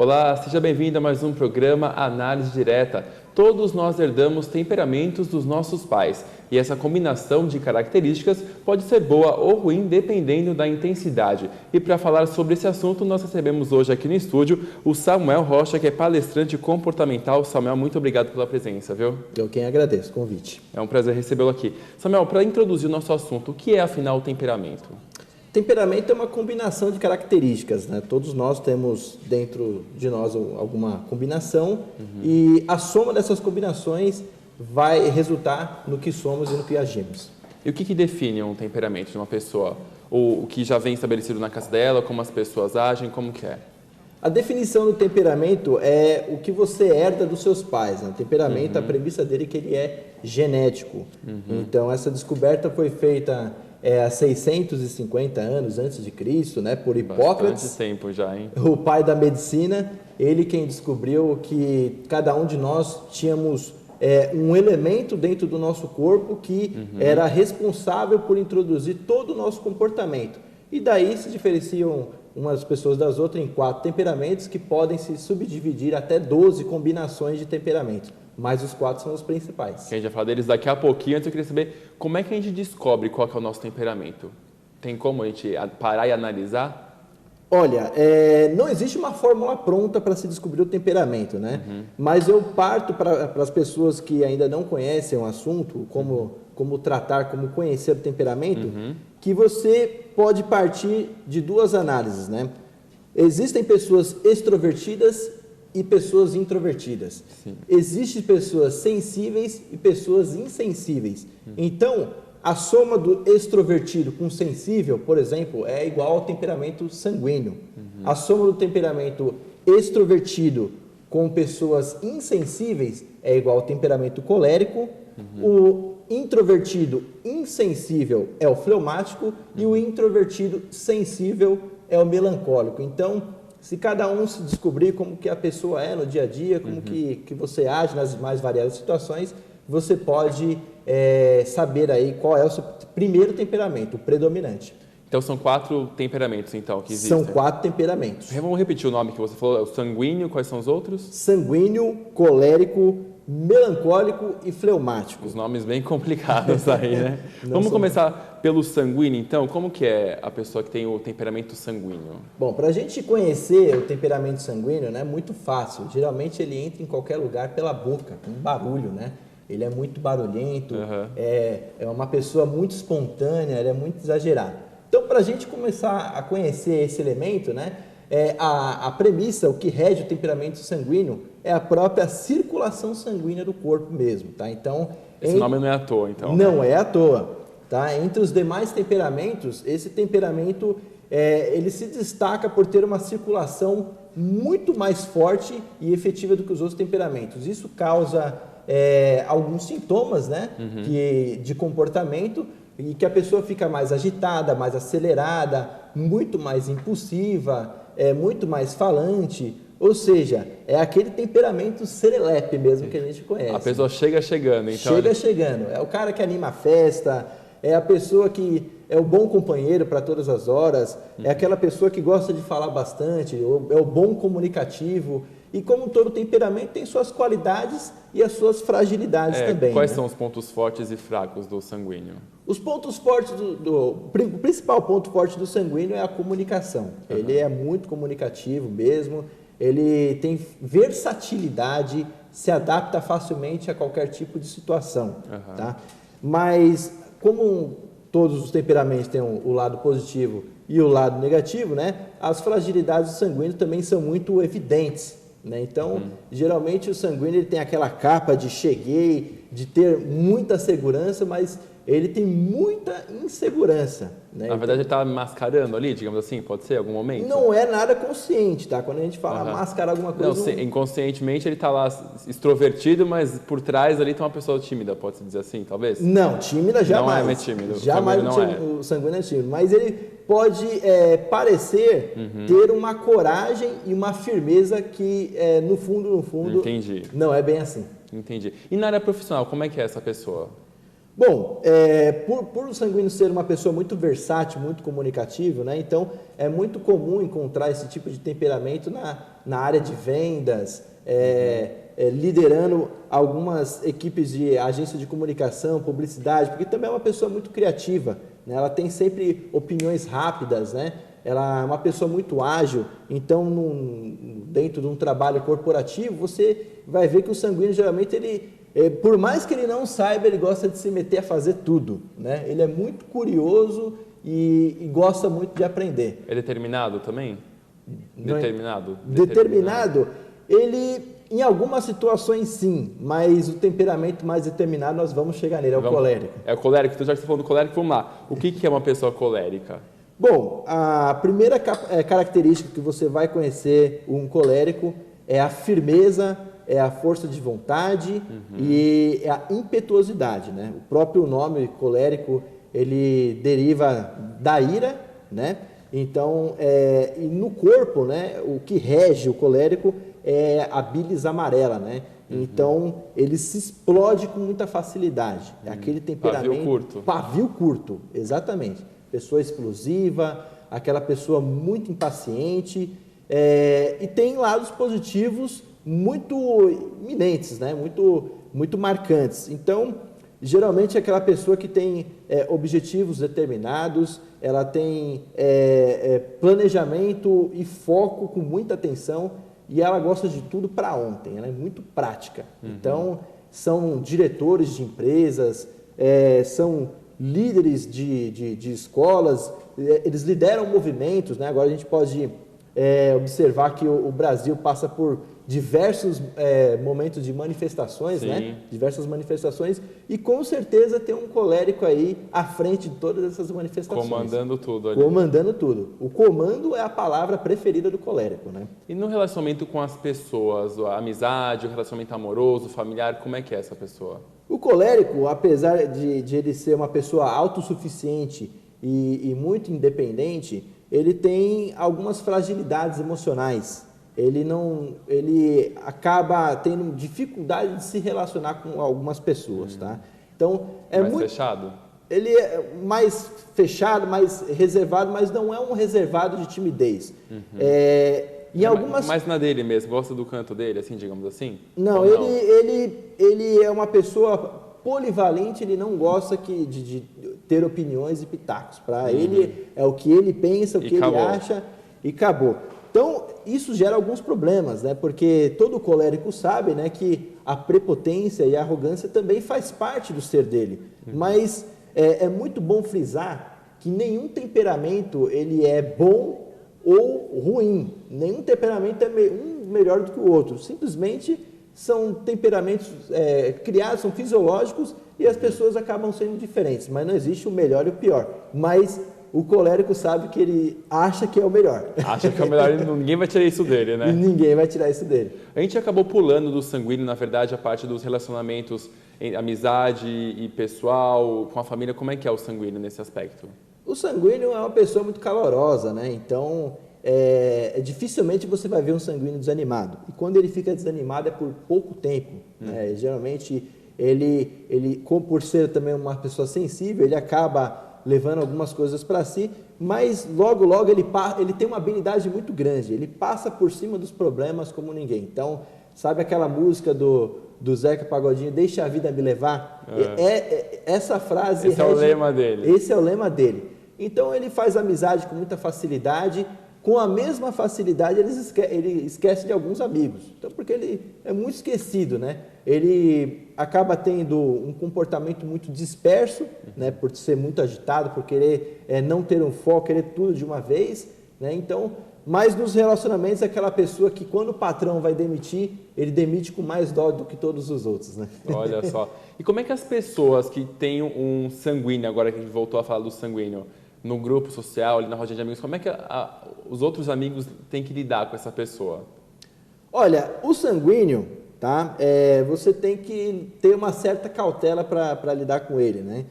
Olá, seja bem-vindo a mais um programa Análise Direta. Todos nós herdamos temperamentos dos nossos pais e essa combinação de características pode ser boa ou ruim dependendo da intensidade. E para falar sobre esse assunto, nós recebemos hoje aqui no estúdio o Samuel Rocha, que é palestrante comportamental. Samuel, muito obrigado pela presença, viu? Eu quem agradeço o convite. É um prazer recebê-lo aqui. Samuel, para introduzir o nosso assunto, o que é afinal o temperamento? Temperamento é uma combinação de características, né? Todos nós temos dentro de nós alguma combinação e a soma dessas combinações vai resultar no que somos e no que agimos. E o que define um temperamento de uma pessoa? O que já vem estabelecido na casa dela, como as pessoas agem, como que é? A definição do temperamento é o que você herda dos seus pais, né? O temperamento, a premissa dele é que ele é genético. Então, essa descoberta foi feita há 650 anos antes de Cristo, né, por Hipócrates. Bastante tempo já, hein? O pai da medicina, ele quem descobriu que cada um de nós tínhamos um elemento dentro do nosso corpo que era responsável por introduzir todo o nosso comportamento. E daí se diferenciam umas pessoas das outras em 4 temperamentos que podem se subdividir até 12 combinações de temperamentos. Mas os 4 são os principais. A gente vai falar deles daqui a pouquinho. Antes eu queria saber como é que a gente descobre qual que é o nosso temperamento. Tem como a gente parar e analisar? Olha, não existe uma fórmula pronta para se descobrir o temperamento, né? Mas eu parto para as pessoas que ainda não conhecem o assunto, como tratar, como conhecer o temperamento, que você pode partir de 2 análises, né? Existem pessoas extrovertidas e pessoas introvertidas. Sim. Existem pessoas sensíveis e pessoas insensíveis. Então, a soma do extrovertido com sensível, por exemplo, é igual ao temperamento sanguíneo. A soma do temperamento extrovertido com pessoas insensíveis é igual ao temperamento colérico. O introvertido insensível é o fleumático e o introvertido sensível é o melancólico. Então, se cada um se descobrir como que a pessoa é no dia a dia, como que você age nas mais variadas situações, você pode saber aí qual é o seu primeiro temperamento, o predominante. Então são 4 temperamentos então que existem? São 4 temperamentos. Vamos repetir o nome que você falou, o sanguíneo, quais são os outros? Sanguíneo, colérico, melancólico e fleumático. Os nomes bem complicados aí, né? Vamos começar pelo sanguíneo, então. Como que é a pessoa que tem o temperamento sanguíneo? Bom, para a gente conhecer o temperamento sanguíneo, né, é muito fácil. Geralmente ele entra em qualquer lugar pela boca, com barulho, né? Ele é muito barulhento, é uma pessoa muito espontânea, ele é muito exagerado. Então, para a gente começar a conhecer esse elemento, né, a premissa, o que rege o temperamento sanguíneo, é a própria circulação sanguínea do corpo mesmo, tá? Então, esse nome não é à toa, então? Não é à toa, tá? Entre os demais temperamentos, esse temperamento, ele se destaca por ter uma circulação muito mais forte e efetiva do que os outros temperamentos. Isso causa alguns sintomas, né, de comportamento, e que a pessoa fica mais agitada, mais acelerada, muito mais impulsiva, muito mais falante. Ou seja, é aquele temperamento serelepe mesmo que a gente conhece. A pessoa chega chegando, então. Chega chegando. É o cara que anima a festa, é a pessoa que é o bom companheiro para todas as horas, é aquela pessoa que gosta de falar bastante, é o bom comunicativo. E como todo temperamento tem suas qualidades e as suas fragilidades também. Quais são os pontos fortes e fracos do sanguíneo? Os pontos fortes o principal ponto forte do sanguíneo é a comunicação. Ele é muito comunicativo mesmo, ele tem versatilidade, se adapta facilmente a qualquer tipo de situação. Tá? Mas como todos os temperamentos têm o lado positivo e o lado negativo, né, as fragilidades do sanguíneo também são muito evidentes. Né? Então, geralmente o sanguíneo ele tem aquela capa de cheguei, de ter muita segurança, mas ele tem muita insegurança. Né? Na verdade, ele está mascarando ali, digamos assim, pode ser, em algum momento? Não é nada consciente, tá? Quando a gente fala mascarar alguma coisa... Não, inconscientemente ele está lá extrovertido, mas por trás ali tem uma pessoa tímida, pode-se dizer assim, talvez? Não, tímida jamais. Não é tímido. Jamais o sanguíneo é tímido, mas ele pode parecer ter uma coragem e uma firmeza que, no fundo, Entendi. não é bem assim. Entendi. E na área profissional, como é que é essa pessoa? Bom, por o sanguíneo ser uma pessoa muito versátil, muito comunicativa, né? Então é muito comum encontrar esse tipo de temperamento na área de vendas, liderando algumas equipes de agência de comunicação, publicidade, porque também é uma pessoa muito criativa, né? Ela tem sempre opiniões rápidas, né? Ela é uma pessoa muito ágil, então dentro de um trabalho corporativo, você vai ver que o sanguíneo geralmente por mais que ele não saiba, ele gosta de se meter a fazer tudo, né? Ele é muito curioso e gosta muito de aprender. É determinado também? Determinado, ele, em algumas situações sim, mas o temperamento mais determinado nós vamos chegar nele, é o colérico. É o colérico, então já que você falou do colérico, vamos lá. O que é uma pessoa colérica? Bom, a primeira característica que você vai conhecer um colérico é a firmeza, é a força de vontade e é a impetuosidade, né? O próprio nome colérico, ele deriva da ira, né? Então, e no corpo, né, o que rege o colérico é a bilis amarela, né? Então, ele se explode com muita facilidade. É aquele temperamento... Pavio curto. Pavio curto, exatamente. Pessoa explosiva, aquela pessoa muito impaciente, e tem lados positivos muito iminentes, né? muito marcantes. Então, geralmente é aquela pessoa que tem objetivos determinados, ela tem planejamento e foco com muita atenção e ela gosta de tudo para ontem, ela é muito prática. Então, são diretores de empresas, são líderes de escolas, eles lideram movimentos, né? Agora a gente pode observar que o Brasil passa por diversos momentos de manifestações, né? Diversas manifestações, e com certeza tem um colérico aí à frente de todas essas manifestações. Comandando tudo ali. Comandando tudo. O comando é a palavra preferida do colérico, né? E no relacionamento com as pessoas, a amizade, o relacionamento amoroso, familiar, como é que é essa pessoa? O colérico, apesar de ele ser uma pessoa autossuficiente e muito independente, ele tem algumas fragilidades emocionais. Ele acaba tendo dificuldade de se relacionar com algumas pessoas, tá? Então, mais fechado? Ele é mais fechado, mais reservado, mas não é um reservado de timidez. Mais na dele mesmo, gosta do canto dele, assim, digamos assim? Não, ele é uma pessoa polivalente, ele não gosta de ter opiniões e pitacos. Para ele é o que ele pensa, o que ele acha e acabou. Então, isso gera alguns problemas, né? Porque todo colérico sabe, né, que a prepotência e a arrogância também faz parte do ser dele. Mas é muito bom frisar que nenhum temperamento ele é bom ou ruim. Nenhum temperamento é um melhor do que o outro. Simplesmente são temperamentos criados, são fisiológicos e as pessoas acabam sendo diferentes. Mas não existe o melhor e o pior. Mas o colérico sabe que ele acha que é o melhor. Acha que é o melhor e ninguém vai tirar isso dele, né? Ninguém vai tirar isso dele. A gente acabou pulando do sanguíneo, na verdade, a parte dos relacionamentos, amizade e pessoal, com a família. Como é que é o sanguíneo nesse aspecto? O sanguíneo é uma pessoa muito calorosa, né? Então, dificilmente você vai ver um sanguíneo desanimado. E quando ele fica desanimado é por pouco tempo. Né? Geralmente, ele, por ser também uma pessoa sensível, ele acaba levando algumas coisas para si, mas logo ele tem uma habilidade muito grande, ele passa por cima dos problemas como ninguém. Então, sabe aquela música do Zeca Pagodinho, deixa a vida me levar? Essa frase... Esse é o lema dele. Esse é o lema dele. Então, ele faz amizade com muita facilidade, com a mesma facilidade ele esquece de alguns amigos, então, porque ele é muito esquecido, né? Ele acaba tendo um comportamento muito disperso, né? Por ser muito agitado, por querer não ter um foco, querer tudo de uma vez, né? Então, mas nos relacionamentos é aquela pessoa que quando o patrão vai demitir, ele demite com mais dó do que todos os outros, né? Olha só. E como é que as pessoas que têm um sanguíneo, agora que a gente voltou a falar do sanguíneo, no grupo social, ali na rodinha de amigos, como é que os outros amigos têm que lidar com essa pessoa? Olha, o sanguíneo, tá? Você tem que ter uma certa cautela para lidar com ele, né?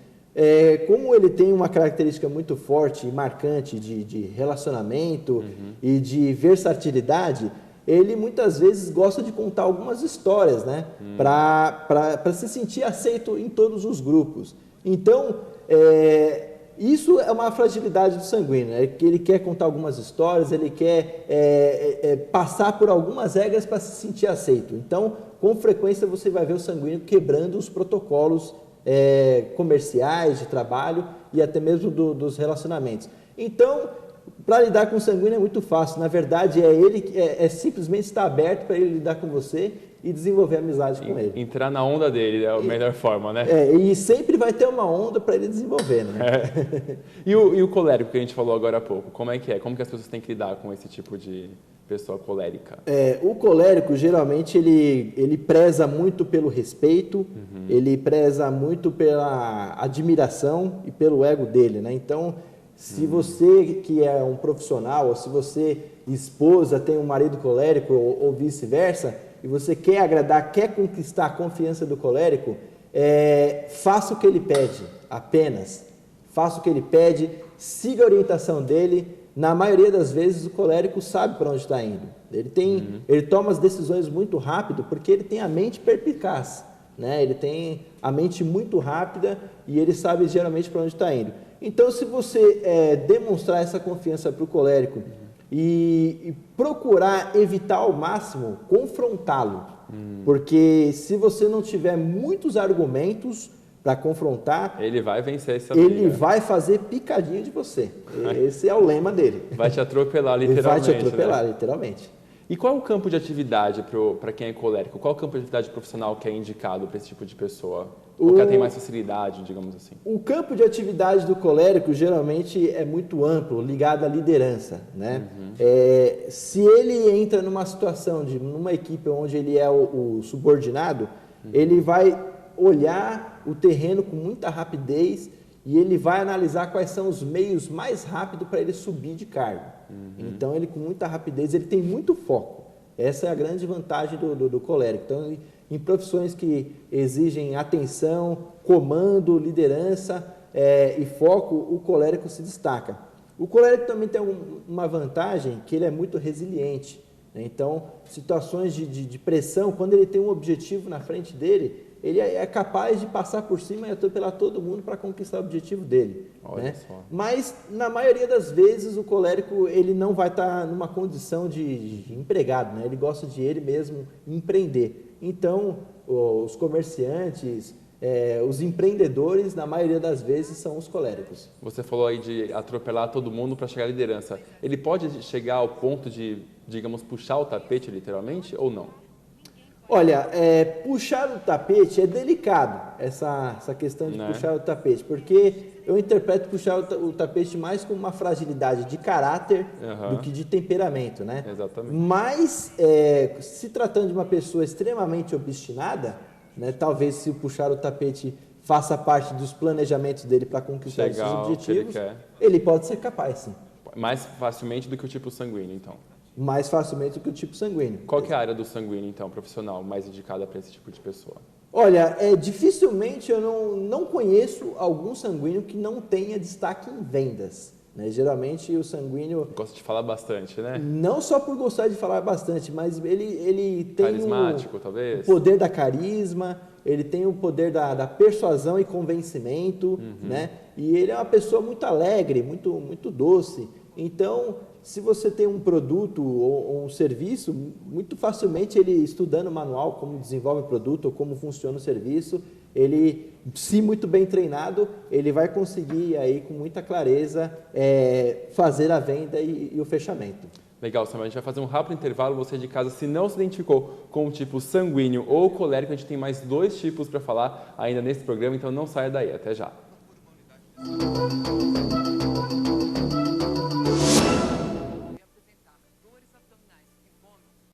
Como ele tem uma característica muito forte e marcante de relacionamento e de versatilidade, ele muitas vezes gosta de contar algumas histórias, né? Para se sentir aceito em todos os grupos. Então, isso é uma fragilidade do sanguíneo, né? Que ele quer contar algumas histórias, ele quer passar por algumas regras para se sentir aceito. Então, com frequência você vai ver o sanguíneo quebrando os protocolos comerciais, de trabalho e até mesmo dos relacionamentos. Então, para lidar com o sanguíneo é muito fácil. Na verdade, ele simplesmente estar aberto para ele lidar com você e desenvolver amizade com ele. Entrar na onda dele é a melhor forma, né? E sempre vai ter uma onda para ele desenvolver, né? E o colérico que a gente falou agora há pouco, como é que é? Como que as pessoas têm que lidar com esse tipo de pessoa colérica? O colérico, geralmente, ele preza muito pelo respeito, ele preza muito pela admiração e pelo ego dele, né? Então, se você que é um profissional, ou se você, esposa, tem um marido colérico ou vice-versa, e você quer agradar, quer conquistar a confiança do colérico, faça o que ele pede, apenas. Faça o que ele pede, siga a orientação dele. Na maioria das vezes o colérico sabe para onde está indo. Ele toma as decisões muito rápido porque ele tem a mente perspicaz, né? Ele tem a mente muito rápida e ele sabe geralmente para onde está indo. Então, se você demonstrar essa confiança para o colérico e procurar evitar ao máximo confrontá-lo, porque se você não tiver muitos argumentos para confrontar, ele vai vencer essa briga. Ele vai fazer picadinho de você. Esse é o lema dele. Vai te atropelar, literalmente. Ele vai te atropelar, né? Literalmente. E qual é o campo de atividade para quem é colérico? Qual é o campo de atividade profissional que é indicado para esse tipo de pessoa? Ou que tem mais facilidade, digamos assim? O campo de atividade do colérico geralmente é muito amplo, ligado à liderança, né? Se ele entra numa situação, numa equipe onde ele é o subordinado, ele vai olhar o terreno com muita rapidez e ele vai analisar quais são os meios mais rápidos para ele subir de cargo. Então, ele com muita rapidez, ele tem muito foco. Essa é a grande vantagem do colérico. Então, em profissões que exigem atenção, comando, liderança e foco, o colérico se destaca. O colérico também tem uma vantagem que ele é muito resiliente, né? Então, situações de pressão, quando ele tem um objetivo na frente dele, ele é capaz de passar por cima e atropelar todo mundo para conquistar o objetivo dele. Né? Mas, na maioria das vezes, o colérico ele não vai estar numa condição de empregado, né? Ele gosta de ele mesmo empreender. Então, os comerciantes, os empreendedores, na maioria das vezes, são os coléricos. Você falou aí de atropelar todo mundo para chegar à liderança. Ele pode chegar ao ponto de, digamos, puxar o tapete, literalmente, ou não? Olha, puxar o tapete é delicado, essa questão de puxar o tapete, porque eu interpreto puxar o tapete mais como uma fragilidade de caráter do que de temperamento, né? Exatamente. Mas, se tratando de uma pessoa extremamente obstinada, né, talvez se puxar o tapete faça parte dos planejamentos dele para conquistar esses objetivos, ele pode ser capaz, sim. Mais facilmente do que o tipo sanguíneo, então? Mais facilmente do que o tipo sanguíneo. Qual que é a área do sanguíneo, então, profissional, mais indicada para esse tipo de pessoa? Olha, dificilmente eu não conheço algum sanguíneo que não tenha destaque em vendas. Né? Geralmente o sanguíneo... Gosta de falar bastante, né? Não só por gostar de falar bastante, mas ele tem carismático, talvez? O poder da carisma, ele tem o poder da persuasão e convencimento, né? E ele é uma pessoa muito alegre, muito doce. Então, se você tem um produto ou um serviço, muito facilmente ele, estudando o manual, como desenvolve o produto ou como funciona o serviço, ele, se muito bem treinado, ele vai conseguir aí com muita clareza fazer a venda e o fechamento. Legal, Samuel. A gente vai fazer um rápido intervalo. Você de casa, se não se identificou com o tipo sanguíneo ou colérico, a gente tem mais 2 tipos para falar ainda nesse programa, então não saia daí. Até já.